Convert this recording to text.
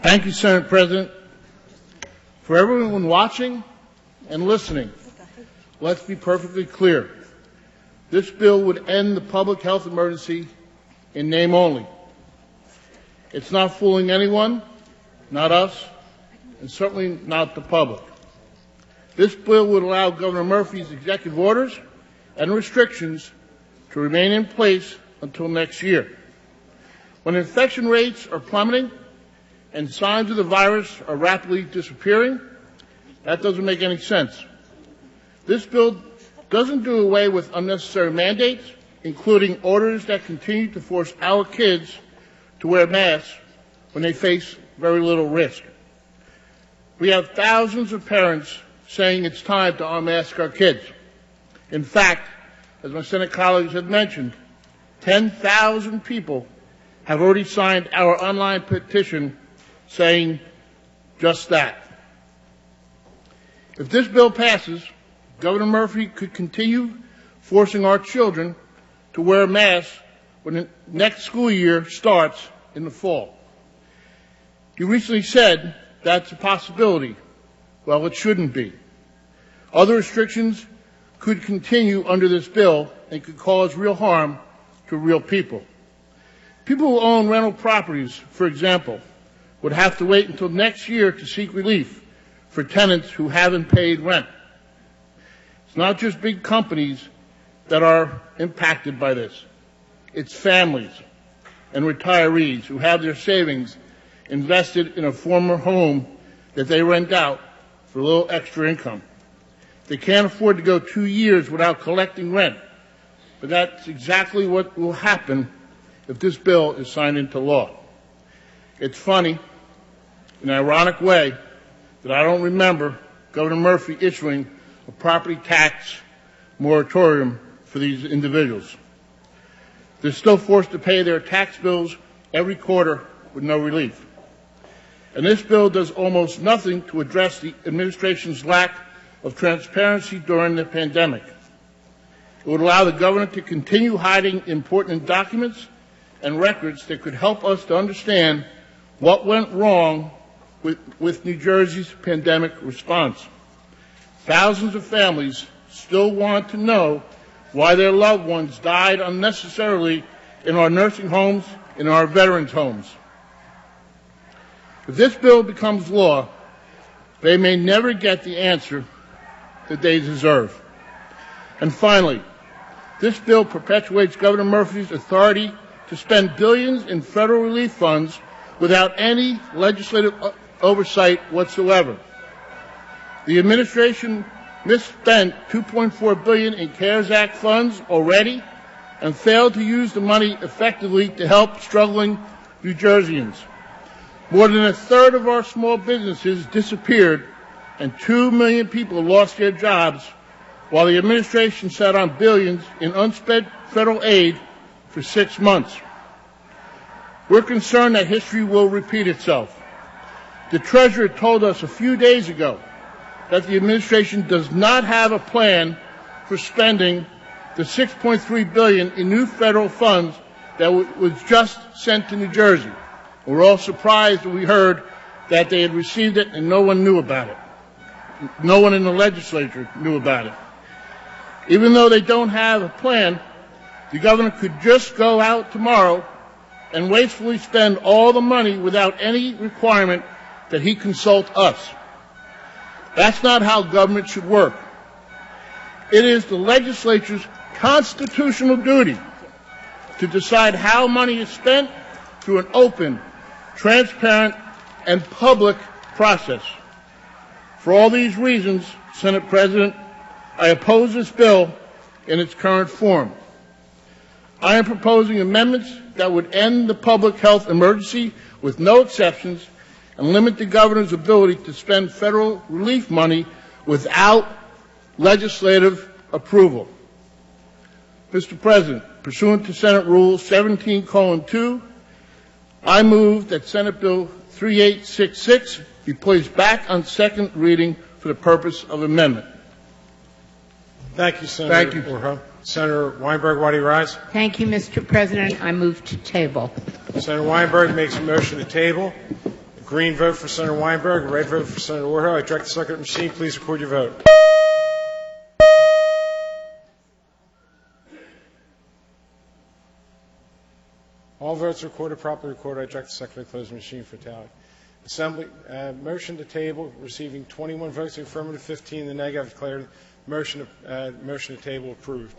Thank you, Senate President. For everyone watching and listening, let's be perfectly clear. This bill would end the public health emergency in name only. It's not fooling anyone, not us, and certainly not the public. This bill would allow Governor Murphy's executive orders and restrictions to remain in place until next year. When infection rates are plummeting and signs of the virus are rapidly disappearing, that doesn't make any sense. This bill doesn't do away with unnecessary mandates, including orders that continue to force our kids to wear masks when they face very little risk. We have thousands of parents saying it's time to unmask our kids. In fact, as my Senate colleagues have mentioned, 10,000 people have already signed our online petition saying just that. If this bill passes, Governor Murphy could continue forcing our children to wear masks when the next school year starts in the fall. He recently said that's a possibility. Well, it shouldn't be. Other restrictions could continue under this bill and could cause real harm to real people. People who own rental properties, for example, would have to wait until next year to seek relief for tenants who haven't paid rent. It's not just big companies that are impacted by this. It's families and retirees who have their savings invested in a former home that they rent out for a little extra income. They can't afford to go 2 years without collecting rent, but that's exactly what will happen if this bill is signed into law. It's funny, in an ironic way, that I don't remember Governor Murphy issuing a property tax moratorium for these individuals. They're still forced to pay their tax bills every quarter with no relief. And this bill does almost nothing to address the administration's lack of transparency during the pandemic. It would allow the governor to continue hiding important documents and records that could help us to understand what went wrong with New Jersey's pandemic response. Thousands of families still want to know why their loved ones died unnecessarily in our nursing homes, in our veterans' homes. If this bill becomes law, they may never get the answer that they deserve. And finally, this bill perpetuates Governor Murphy's authority to spend billions in federal relief funds without any legislative oversight whatsoever. The administration misspent $2.4 billion in CARES Act funds already and failed to use the money effectively to help struggling New Jerseyans. More than a third of our small businesses disappeared and 2 million people lost their jobs while the administration sat on billions in unspent federal aid for 6 months. We're concerned that history will repeat itself. The Treasurer told us a few days ago that the administration does not have a plan for spending the $6.3 billion in new federal funds that was just sent to New Jersey. We're all surprised when we heard that they had received it and no one knew about it. No one in the legislature knew about it. Even though they don't have a plan, the governor could just go out tomorrow and wastefully spend all the money without any requirement that he consult us. That's not how government should work. It is the legislature's constitutional duty to decide how money is spent through an open, transparent, and public process. For all these reasons, Senate President, I oppose this bill in its current form. I am proposing amendments that would end the public health emergency with no exceptions and limit the governor's ability to spend federal relief money without legislative approval. Mr. President, pursuant to Senate Rule 17:2, I move that Senate Bill 3866 be placed back on second reading for the purpose of amendment. Thank you, Senator Oroho. Senator Weinberg, why do you rise? Thank you, Mr. President. I move to table. Senator Weinberg makes a motion to table. The Green vote for Senator Weinberg, red vote for Senator Oroho. I direct the second machine. Please record your vote. All votes recorded, properly recorded. I direct the secretary to close the machine for tally. Assembly, motion to table, receiving 21 votes in the affirmative, 15 in the negative. I declare motion to table approved.